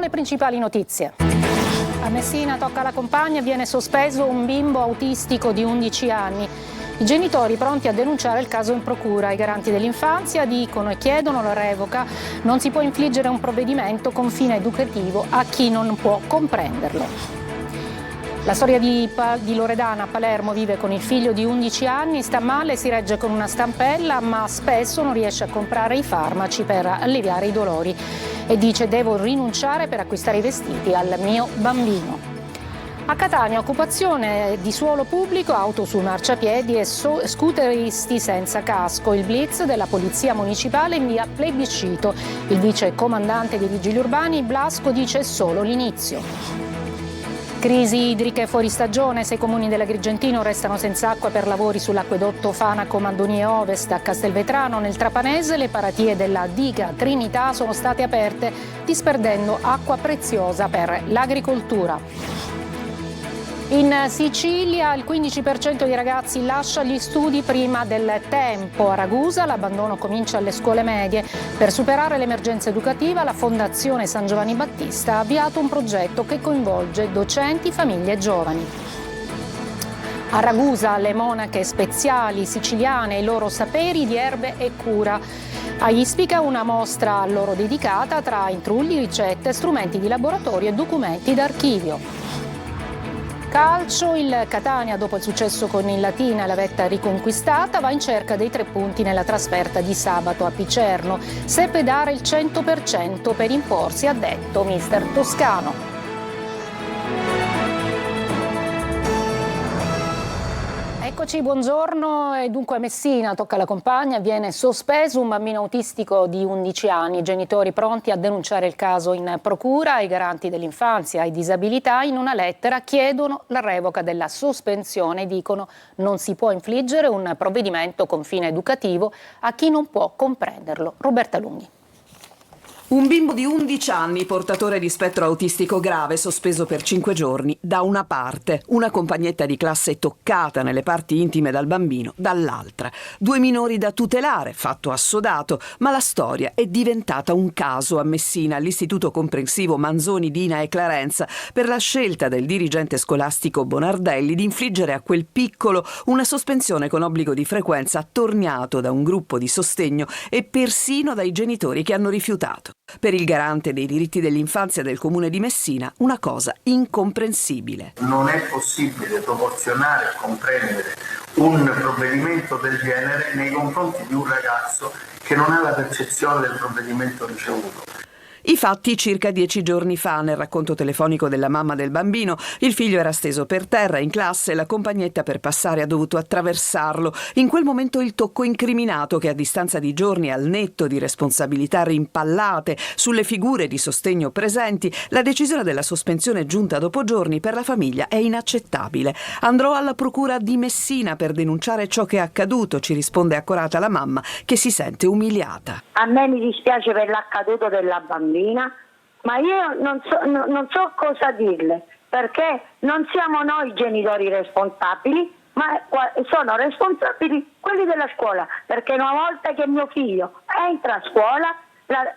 le principali notizie. A Messina tocca alla campagna, viene sospeso un bimbo autistico di 11 anni. I genitori pronti a denunciare il caso in procura. I garanti dell'infanzia dicono e chiedono la revoca. Non si può infliggere un provvedimento con fine educativo a chi non può comprenderlo. La storia di Loredana a Palermo vive con il figlio di 11 anni, sta male, si regge con una stampella, ma spesso non riesce a comprare i farmaci per alleviare i dolori e dice: devo rinunciare per acquistare i vestiti al mio bambino. A Catania occupazione di suolo pubblico, auto su marciapiedi e scooteristi senza casco. Il blitz della polizia municipale invia plebiscito. Il vice comandante dei vigili urbani Blasco dice: è solo l'inizio. Crisi idriche fuori stagione, 6 comuni dell'Agrigentino restano senza acqua per lavori sull'acquedotto Fanaco-Mandonie Ovest. A Castelvetrano, nel Trapanese, le paratie della diga Trinità sono state aperte, disperdendo acqua preziosa per l'agricoltura. In Sicilia il 15% dei ragazzi lascia gli studi prima del tempo. A Ragusa l'abbandono comincia alle scuole medie. Per superare l'emergenza educativa, la Fondazione San Giovanni Battista ha avviato un progetto che coinvolge docenti, famiglie e giovani. A Ragusa le monache speziali siciliane e i loro saperi di erbe e cura. A Ispica una mostra a loro dedicata tra intrulli, ricette, strumenti di laboratorio e documenti d'archivio. Calcio, il Catania, dopo il successo con il Latina e la vetta riconquistata, va in cerca dei 3 punti nella trasferta di sabato a Picerno. Seppe dare il 100% per imporsi, ha detto mister Toscano. Eccoci, buongiorno. E dunque a Messina tocca alla campagna, viene sospeso un bambino autistico di 11 anni. I genitori pronti a denunciare il caso in procura. I garanti dell'infanzia e disabilità in una lettera chiedono la revoca della sospensione. Dicono: non si può infliggere un provvedimento con fine educativo a chi non può comprenderlo. Roberta Lunghi. Un bimbo di 11 anni, portatore di spettro autistico grave, sospeso per 5 giorni, da una parte, una compagnetta di classe toccata nelle parti intime dal bambino, dall'altra. 2 minori da tutelare, fatto assodato, ma la storia è diventata un caso a Messina, all'Istituto Comprensivo Manzoni, Dina e Clarenza, per la scelta del dirigente scolastico Bonardelli di infliggere a quel piccolo una sospensione con obbligo di frequenza attorniato da un gruppo di sostegno e persino dai genitori che hanno rifiutato. Per il garante dei diritti dell'infanzia del comune di Messina, una cosa incomprensibile. Non è possibile proporzionare e comprendere un provvedimento del genere nei confronti di un ragazzo che non ha la percezione del provvedimento ricevuto. I fatti circa 10 giorni fa, nel racconto telefonico della mamma del bambino, il figlio era steso per terra in classe e la compagnetta per passare ha dovuto attraversarlo. In quel momento il tocco incriminato che a distanza di giorni, al netto di responsabilità rimpallate sulle figure di sostegno presenti, la decisione della sospensione giunta dopo giorni per la famiglia è inaccettabile. Andrò alla procura di Messina per denunciare ciò che è accaduto, ci risponde accorata la mamma che si sente umiliata. A me mi dispiace per l'accaduto della bambina, ma io non so cosa dirle, perché non siamo noi genitori responsabili, ma sono responsabili quelli della scuola, perché una volta che mio figlio entra a scuola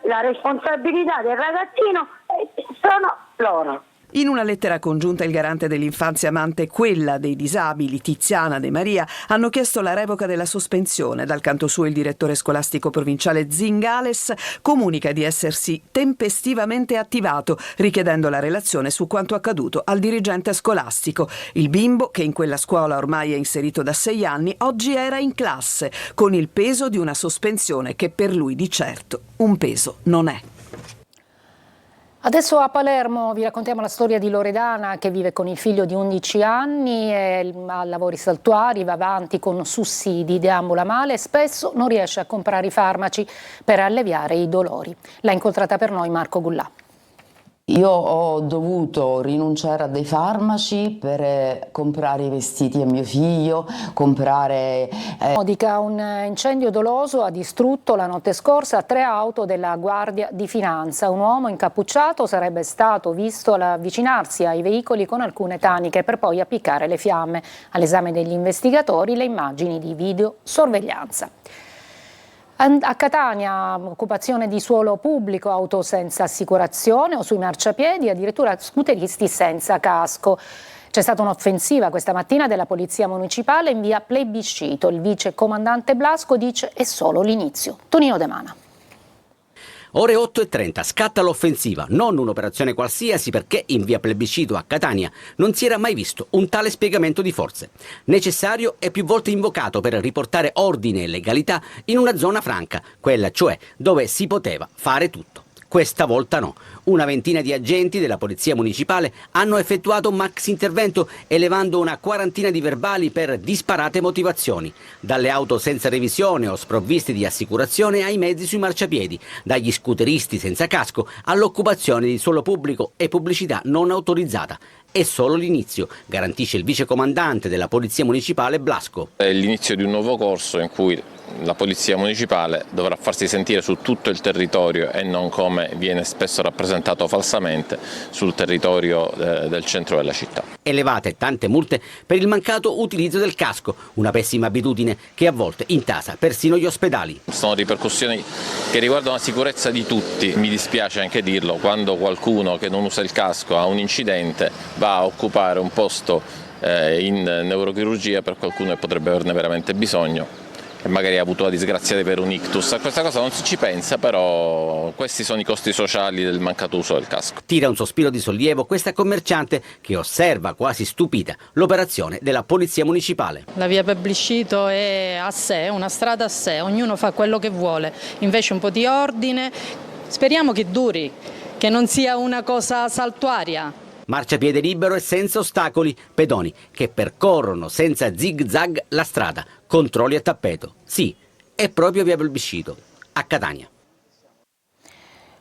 la responsabilità del ragazzino sono loro. In una lettera congiunta il garante dell'infanzia amante e quella dei disabili Tiziana De Maria hanno chiesto la revoca della sospensione. Dal canto suo il direttore scolastico provinciale Zingales comunica di essersi tempestivamente attivato, richiedendo la relazione su quanto accaduto al dirigente scolastico. Il bimbo, che in quella scuola ormai è inserito da 6 anni, oggi era in classe, con il peso di una sospensione che per lui di certo un peso non è. Adesso a Palermo vi raccontiamo la storia di Loredana che vive con il figlio di 11 anni e ha lavori saltuari, va avanti con sussidi, deambula male e spesso non riesce a comprare i farmaci per alleviare i dolori. L'ha incontrata per noi Marco Gullà. Io ho dovuto rinunciare a dei farmaci per comprare i vestiti a mio figlio, comprare... Modica, un incendio doloso ha distrutto la notte scorsa 3 auto della Guardia di Finanza. Un uomo incappucciato sarebbe stato visto avvicinarsi ai veicoli con alcune taniche per poi appiccare le fiamme. All'esame degli investigatori le immagini di videosorveglianza. A Catania, occupazione di suolo pubblico, auto senza assicurazione o sui marciapiedi, addirittura scooteristi senza casco. C'è stata un'offensiva questa mattina della Polizia Municipale in via Plebiscito. Il vice comandante Blasco dice è solo l'inizio. Tonino De Mana. Ore 8:30 scatta l'offensiva, non un'operazione qualsiasi, perché in via Plebiscito a Catania non si era mai visto un tale spiegamento di forze. Necessario e più volte invocato per riportare ordine e legalità in una zona franca, quella cioè dove si poteva fare tutto. Questa volta no. Una ventina di agenti della Polizia Municipale hanno effettuato un max intervento elevando una quarantina di verbali per disparate motivazioni. Dalle auto senza revisione o sprovviste di assicurazione ai mezzi sui marciapiedi, dagli scooteristi senza casco all'occupazione di suolo pubblico e pubblicità non autorizzata. È solo l'inizio, garantisce il vicecomandante della Polizia Municipale Blasco. È l'inizio di un nuovo corso in cui la Polizia Municipale dovrà farsi sentire su tutto il territorio e non, come viene spesso rappresentato falsamente, sul territorio del centro della città. Elevate tante multe per il mancato utilizzo del casco, una pessima abitudine che a volte intasa persino gli ospedali. Sono ripercussioni che riguardano la sicurezza di tutti. Mi dispiace anche dirlo, quando qualcuno che non usa il casco ha un incidente va a occupare un posto in neurochirurgia per qualcuno che potrebbe averne veramente bisogno e magari ha avuto la disgrazia di avere un ictus. A questa cosa non si ci pensa, però questi sono i costi sociali del mancato uso del casco. Tira un sospiro di sollievo questa commerciante che osserva quasi stupita l'operazione della Polizia Municipale. La via Plebiscito è a sé, è una strada a sé, ognuno fa quello che vuole, invece un po' di ordine, speriamo che duri, che non sia una cosa saltuaria. Marciapiede libero e senza ostacoli, pedoni che percorrono senza zig-zag la strada, controlli a tappeto. Sì, è proprio via Plebiscito, a Catania.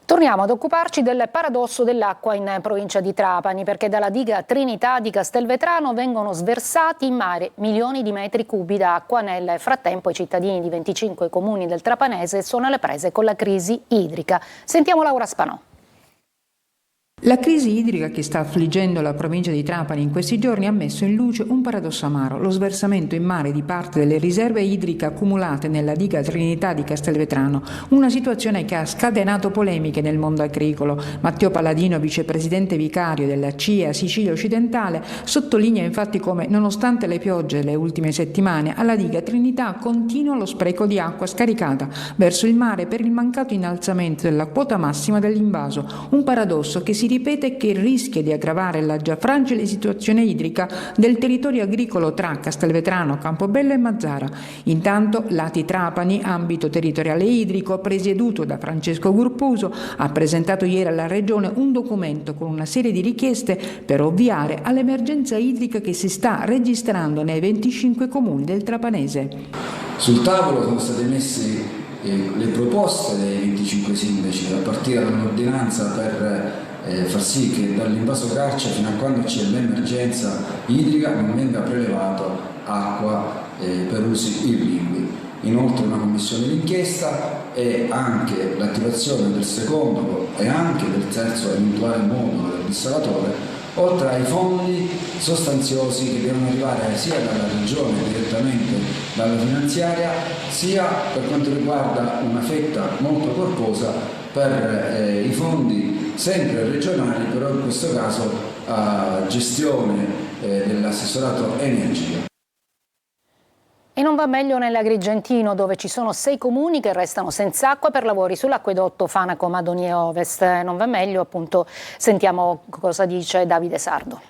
Torniamo ad occuparci del paradosso dell'acqua in provincia di Trapani, perché dalla diga Trinità di Castelvetrano vengono sversati in mare milioni di metri cubi d'acqua. Nel frattempo i cittadini di 25 comuni del Trapanese sono alle prese con la crisi idrica. Sentiamo Laura Spanò. La crisi idrica che sta affliggendo la provincia di Trapani in questi giorni ha messo in luce un paradosso amaro: lo sversamento in mare di parte delle riserve idriche accumulate nella diga Trinità di Castelvetrano, una situazione che ha scatenato polemiche nel mondo agricolo. Matteo Palladino, vicepresidente vicario della CIA Sicilia Occidentale, sottolinea infatti come, nonostante le piogge delle ultime settimane, alla diga Trinità continua lo spreco di acqua scaricata verso il mare per il mancato innalzamento della quota massima dell'invaso, un paradosso che si ripete e che rischia di aggravare la già fragile situazione idrica del territorio agricolo tra Castelvetrano, Campobello e Mazzara. Intanto l'ATI Trapani, ambito territoriale idrico, presieduto da Francesco Gurpuso, ha presentato ieri alla Regione un documento con una serie di richieste per ovviare all'emergenza idrica che si sta registrando nei 25 comuni del Trapanese. Sul tavolo sono state messe le proposte dei 25 sindaci, a partire da un'ordinanza per far sì che dall'invaso Carcia fino a quando c'è l'emergenza idrica non venga prelevato acqua per usi irrigui. Inoltre una commissione d'inchiesta e anche l'attivazione del secondo e anche del terzo eventuale modulo del dissalatore, oltre ai fondi sostanziosi che devono arrivare sia dalla regione direttamente dalla finanziaria, sia per quanto riguarda una fetta molto corposa per i fondi sempre regionali, però in questo caso a gestione dell'assessorato energia. E non va meglio nell'Agrigentino, dove ci sono 6 comuni che restano senza acqua per lavori sull'acquedotto Fanaco-Madonie Ovest. Non va meglio, appunto, sentiamo cosa dice Davide Sardo.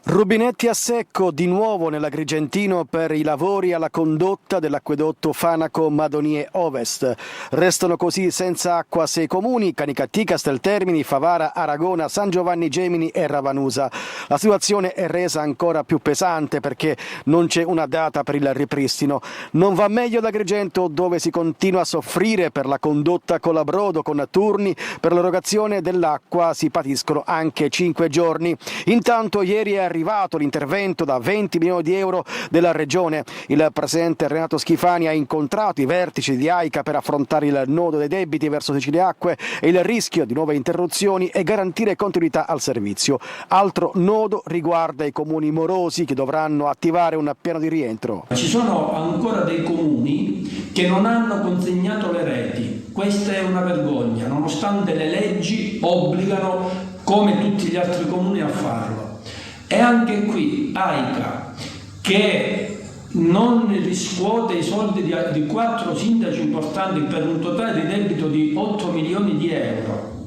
Rubinetti a secco di nuovo nell'Agrigentino per i lavori alla condotta dell'acquedotto Fanaco-Madonie Ovest. Restano così senza acqua 6 comuni: Canicattì, Casteltermini, Favara, Aragona, San Giovanni Gemini e Ravanusa. La situazione è resa ancora più pesante perché non c'è una data per il ripristino. Non va meglio ad Agrigento, dove si continua a soffrire per la condotta Colabrodo, con turni per l'erogazione dell'acqua si patiscono anche 5 giorni. Intanto ieri è arrivato l'intervento da 20 milioni di euro della Regione. Il presidente Renato Schifani ha incontrato i vertici di AICA per affrontare il nodo dei debiti verso Sicilia Acque e il rischio di nuove interruzioni e garantire continuità al servizio. Altro nodo riguarda i comuni morosi che dovranno attivare un piano di rientro. Ci sono ancora dei comuni che non hanno consegnato le reti. Questa è una vergogna, nonostante le leggi obbligano come tutti gli altri comuni a farlo. E anche qui AICA, che non riscuote i soldi di 4 sindaci importanti per un totale di debito di 8 milioni di euro.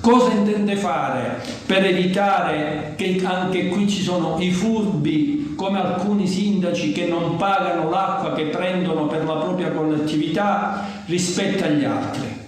Cosa intende fare per evitare che anche qui ci sono i furbi come alcuni sindaci che non pagano l'acqua che prendono per la propria collettività rispetto agli altri?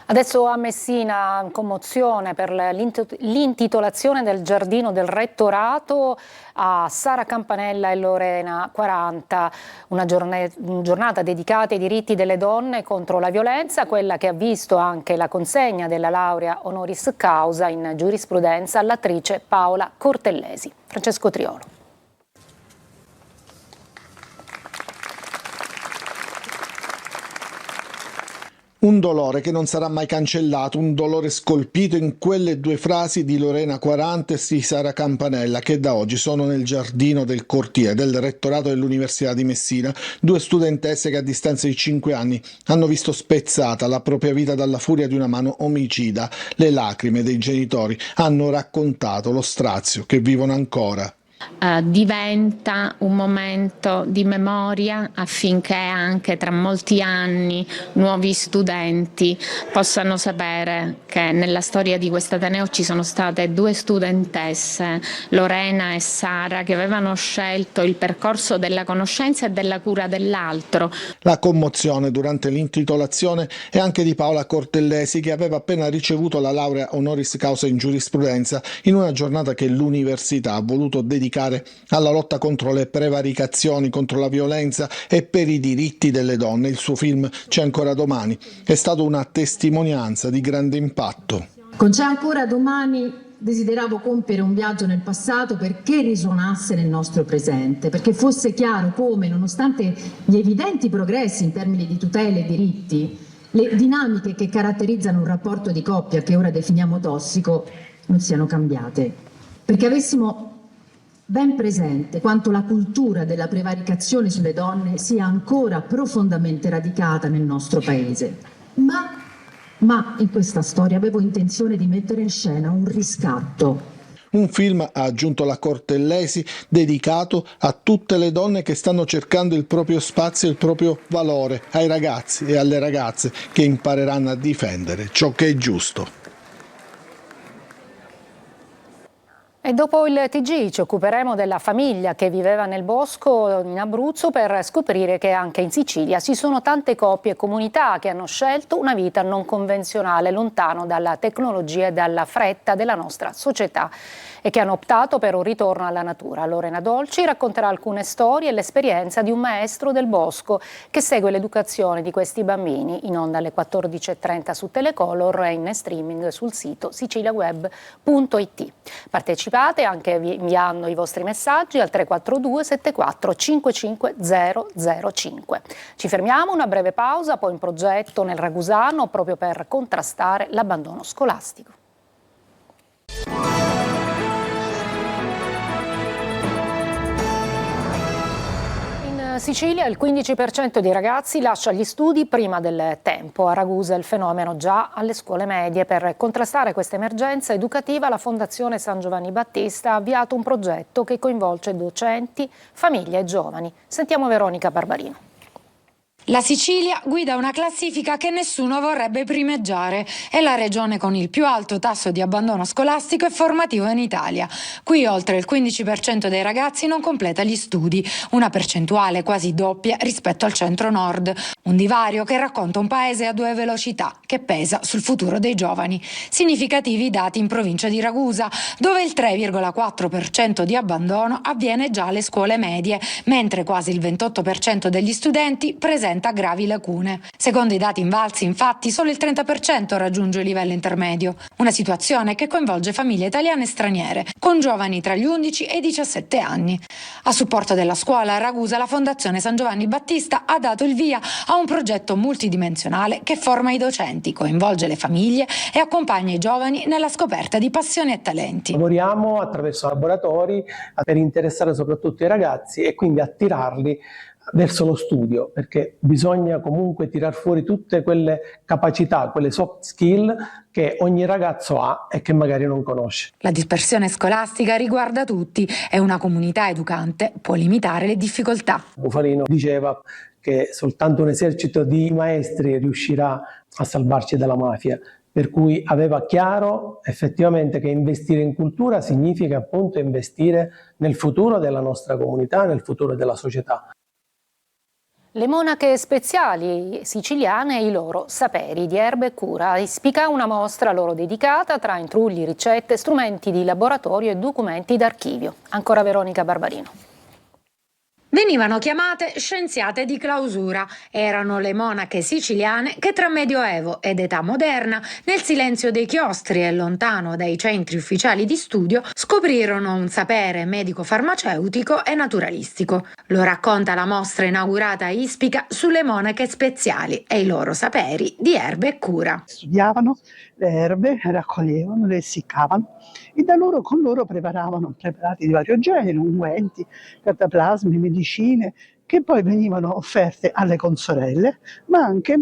Adesso a Messina, commozione per l'intitolazione del giardino del rettorato a Sara Campanella e Lorena 40, una giornata dedicata ai diritti delle donne contro la violenza, quella che ha visto anche la consegna della laurea honoris causa in giurisprudenza all'attrice Paola Cortellesi. Francesco Triolo. Un dolore che non sarà mai cancellato, un dolore scolpito in quelle 2 frasi di Lorena 40 e di Sara Campanella, che da oggi sono nel giardino del cortile del rettorato dell'Università di Messina, 2 studentesse che a distanza di 5 anni hanno visto spezzata la propria vita dalla furia di una mano omicida. Le lacrime dei genitori hanno raccontato lo strazio che vivono ancora. Diventa un momento di memoria affinché anche tra molti anni nuovi studenti possano sapere che nella storia di quest'Ateneo ci sono state 2 studentesse, Lorena e Sara, che avevano scelto il percorso della conoscenza e della cura dell'altro. La commozione durante l'intitolazione è anche di Paola Cortellesi, che aveva appena ricevuto la laurea honoris causa in giurisprudenza in una giornata che l'università ha voluto dedicare alla lotta contro le prevaricazioni, contro la violenza e per i diritti delle donne. Il suo film C'è ancora domani è stato una testimonianza di grande impatto. Con C'è ancora domani desideravo compiere un viaggio nel passato perché risuonasse nel nostro presente, perché fosse chiaro come, nonostante gli evidenti progressi in termini di tutele e diritti, le dinamiche che caratterizzano un rapporto di coppia che ora definiamo tossico non siano cambiate, perché avessimo ben presente quanto la cultura della prevaricazione sulle donne sia ancora profondamente radicata nel nostro paese. Ma in questa storia avevo intenzione di mettere in scena un riscatto. Un film, ha aggiunto la Cortellesi, dedicato a tutte le donne che stanno cercando il proprio spazio e il proprio valore, ai ragazzi e alle ragazze che impareranno a difendere ciò che è giusto. E dopo il TG ci occuperemo della famiglia che viveva nel bosco in Abruzzo per scoprire che anche in Sicilia ci sono tante coppie e comunità che hanno scelto una vita non convenzionale, lontano dalla tecnologia e dalla fretta della nostra società e che hanno optato per un ritorno alla natura. Lorena Dolci racconterà alcune storie e l'esperienza di un maestro del bosco che segue l'educazione di questi bambini, in onda alle 14.30 su Telecolor e in streaming sul sito siciliaweb.it. Partecipate anche inviando i vostri messaggi al 342 74 55 005. Ci fermiamo, una breve pausa, poi un progetto nel Ragusano proprio per contrastare l'abbandono scolastico. In Sicilia il 15% dei ragazzi lascia gli studi prima del tempo. A Ragusa il fenomeno già alle scuole medie. Per contrastare questa emergenza educativa la Fondazione San Giovanni Battista ha avviato un progetto che coinvolge docenti, famiglie e giovani. Sentiamo Veronica Barbarino. La Sicilia guida una classifica che nessuno vorrebbe primeggiare. È la regione con il più alto tasso di abbandono scolastico e formativo in Italia. Qui oltre il 15% dei ragazzi non completa gli studi, una percentuale quasi doppia rispetto al centro-nord. Un divario che racconta un paese a 2 velocità, che pesa sul futuro dei giovani. Significativi i dati in provincia di Ragusa, dove il 3,4% di abbandono avviene già alle scuole medie, mentre quasi il 28% degli studenti presenta presenta gravi lacune. Secondo i dati invalsi, infatti, solo il 30% raggiunge il livello intermedio, una situazione che coinvolge famiglie italiane e straniere, con giovani tra gli 11 e i 17 anni. A supporto della scuola a Ragusa, la Fondazione San Giovanni Battista ha dato il via a un progetto multidimensionale che forma i docenti, coinvolge le famiglie e accompagna i giovani nella scoperta di passioni e talenti. Lavoriamo attraverso laboratori per interessare soprattutto i ragazzi e quindi attirarli verso lo studio, perché bisogna comunque tirar fuori tutte quelle capacità, quelle soft skill che ogni ragazzo ha e che magari non conosce. La dispersione scolastica riguarda tutti e una comunità educante può limitare le difficoltà. Bufalino diceva che soltanto un esercito di maestri riuscirà a salvarci dalla mafia, per cui aveva chiaro effettivamente che investire in cultura significa appunto investire nel futuro della nostra comunità, nel futuro della società. Le monache speziali siciliane e i loro saperi di Erba e Cura. Ispica una mostra loro dedicata tra intrugli, ricette, strumenti di laboratorio e documenti d'archivio. Ancora Veronica Barbarino. Venivano chiamate scienziate di clausura. Erano le monache siciliane che tra Medioevo ed età moderna, nel silenzio dei chiostri e lontano dai centri ufficiali di studio, scoprirono un sapere medico-farmaceutico e naturalistico. Lo racconta la mostra inaugurata a Ispica sulle monache speziali e i loro saperi di Erba e Cura. Studiavano le erbe, raccoglievano, le essiccavano e con loro preparavano preparati di vario genere, unguenti, cataplasmi, medicine, che poi venivano offerte alle consorelle, ma anche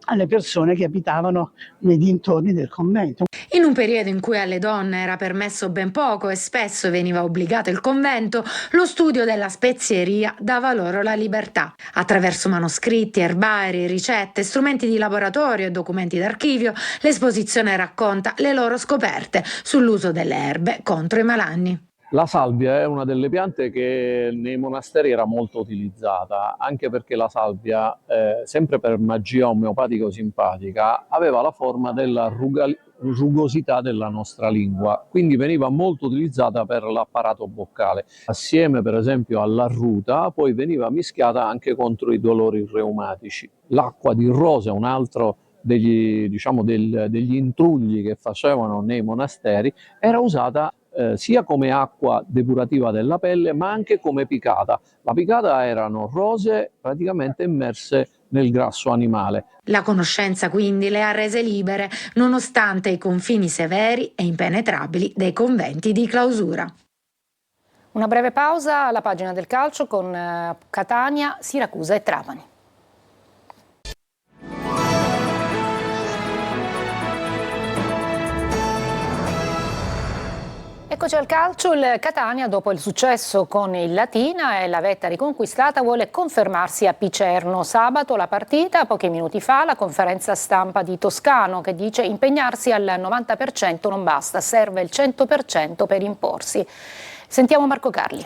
alle persone che abitavano nei dintorni del convento. In un periodo in cui alle donne era permesso ben poco e spesso veniva obbligato il convento, lo studio della spezieria dava loro la libertà. Attraverso manoscritti, erbari, ricette, strumenti di laboratorio e documenti d'archivio, l'esposizione racconta le loro scoperte sull'uso delle erbe contro i malanni. La salvia è una delle piante che nei monasteri era molto utilizzata, anche perché la salvia, sempre per magia omeopatico-simpatica, aveva la forma della rugosità della nostra lingua, quindi veniva molto utilizzata per l'apparato boccale. Assieme per esempio alla ruta poi veniva mischiata anche contro i dolori reumatici. L'acqua di rose è un altro degli intrugli che facevano nei monasteri, era usata sia come acqua depurativa della pelle ma anche come picata. La picata erano rose praticamente immerse nel grasso animale. La conoscenza quindi le ha rese libere nonostante i confini severi e impenetrabili dei conventi di clausura. Una breve pausa alla pagina del calcio con Catania, Siracusa e Trapani. Eccoci al calcio, il Catania dopo il successo con il Latina e la vetta riconquistata vuole confermarsi a Picerno. Sabato la partita, pochi minuti fa la conferenza stampa di Toscano che dice impegnarsi al 90% non basta, serve il 100% per imporsi. Sentiamo Marco Carli.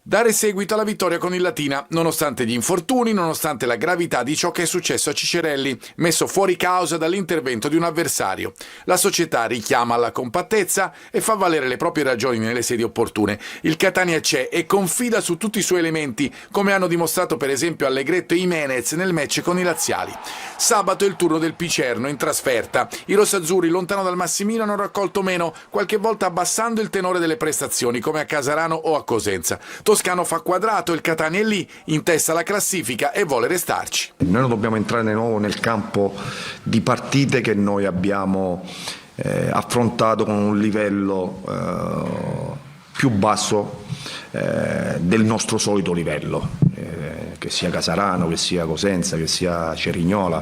Dare seguito alla vittoria con il Latina, nonostante gli infortuni, nonostante la gravità di ciò che è successo a Cicerelli, messo fuori causa dall'intervento di un avversario. La società richiama alla compattezza e fa valere le proprie ragioni nelle sedi opportune. Il Catania c'è e confida su tutti i suoi elementi, come hanno dimostrato per esempio Allegretto e Jimenez nel match con i laziali. Sabato è il turno del Picerno in trasferta. I rossazzurri, lontano dal Massimino, hanno raccolto meno, qualche volta abbassando il tenore delle prestazioni, come a Casarano o a Cosenza. Toscano fa quadrato, il Catania è lì, in testa alla classifica e vuole restarci. Noi non dobbiamo entrare di nuovo nel campo di partite che noi abbiamo affrontato con un livello più basso del nostro solito livello, che sia Casarano, che sia Cosenza, che sia Cerignola,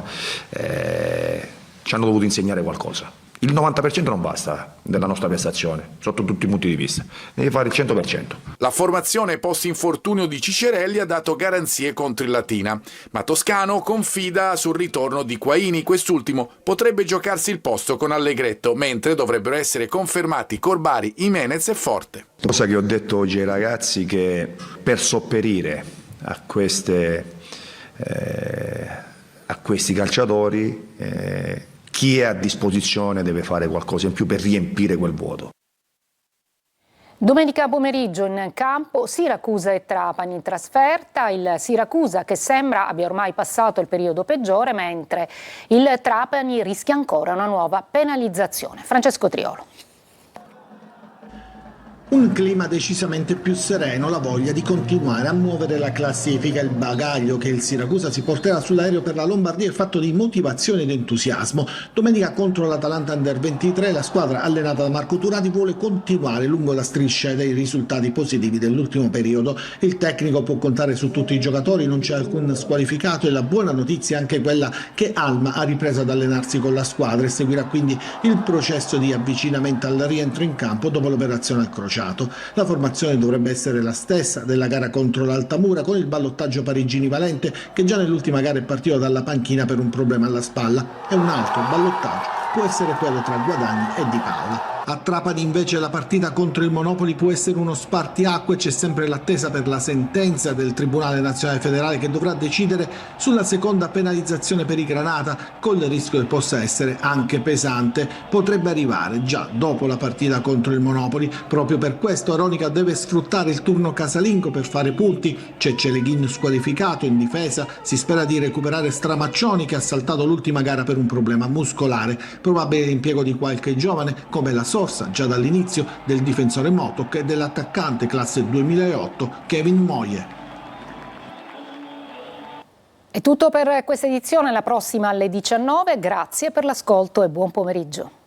ci hanno dovuto insegnare qualcosa. Il 90% non basta della nostra prestazione, sotto tutti i punti di vista, deve fare il 100%. La formazione post-infortunio di Cicerelli ha dato garanzie contro il Latina, ma Toscano confida sul ritorno di Quaini. Quest'ultimo potrebbe giocarsi il posto con Allegretto, mentre dovrebbero essere confermati Corbari, Jimenez e Forte. Cosa che ho detto oggi ai ragazzi, che per sopperire a questi calciatori chi è a disposizione deve fare qualcosa in più per riempire quel vuoto. Domenica pomeriggio in campo Siracusa e Trapani in trasferta, il Siracusa che sembra abbia ormai passato il periodo peggiore, mentre il Trapani rischia ancora una nuova penalizzazione. Francesco Triolo. Un clima decisamente più sereno, la voglia di continuare a muovere la classifica, il bagaglio che il Siracusa si porterà sull'aereo per la Lombardia è fatto di motivazione ed entusiasmo. Domenica contro l'Atalanta Under 23 la squadra allenata da Marco Turati vuole continuare lungo la striscia dei risultati positivi dell'ultimo periodo. Il tecnico può contare su tutti i giocatori, non c'è alcun squalificato e la buona notizia è anche quella che Alma ha ripreso ad allenarsi con la squadra e seguirà quindi il processo di avvicinamento al rientro in campo dopo l'operazione al crociato. La formazione dovrebbe essere la stessa della gara contro l'Altamura, con il ballottaggio Parigini-Valente che già nell'ultima gara è partito dalla panchina per un problema alla spalla, e un altro ballottaggio può essere quello tra Guadagni e Di Paola. A Trapani invece la partita contro il Monopoli può essere uno spartiacque, c'è sempre l'attesa per la sentenza del Tribunale Nazionale Federale che dovrà decidere sulla seconda penalizzazione per i Granata, con il rischio che possa essere anche pesante. Potrebbe arrivare già dopo la partita contro il Monopoli. Proprio per questo Aronica deve sfruttare il turno casalingo per fare punti. C'è Celeghin squalificato in difesa, si spera di recuperare Stramaccioni che ha saltato l'ultima gara per un problema muscolare. Probabile l'impiego di qualche giovane come la sorsa già dall'inizio del difensore Motok e dell'attaccante classe 2008 Kevin Moye. È tutto per questa edizione, la prossima alle 19. Grazie per l'ascolto e buon pomeriggio.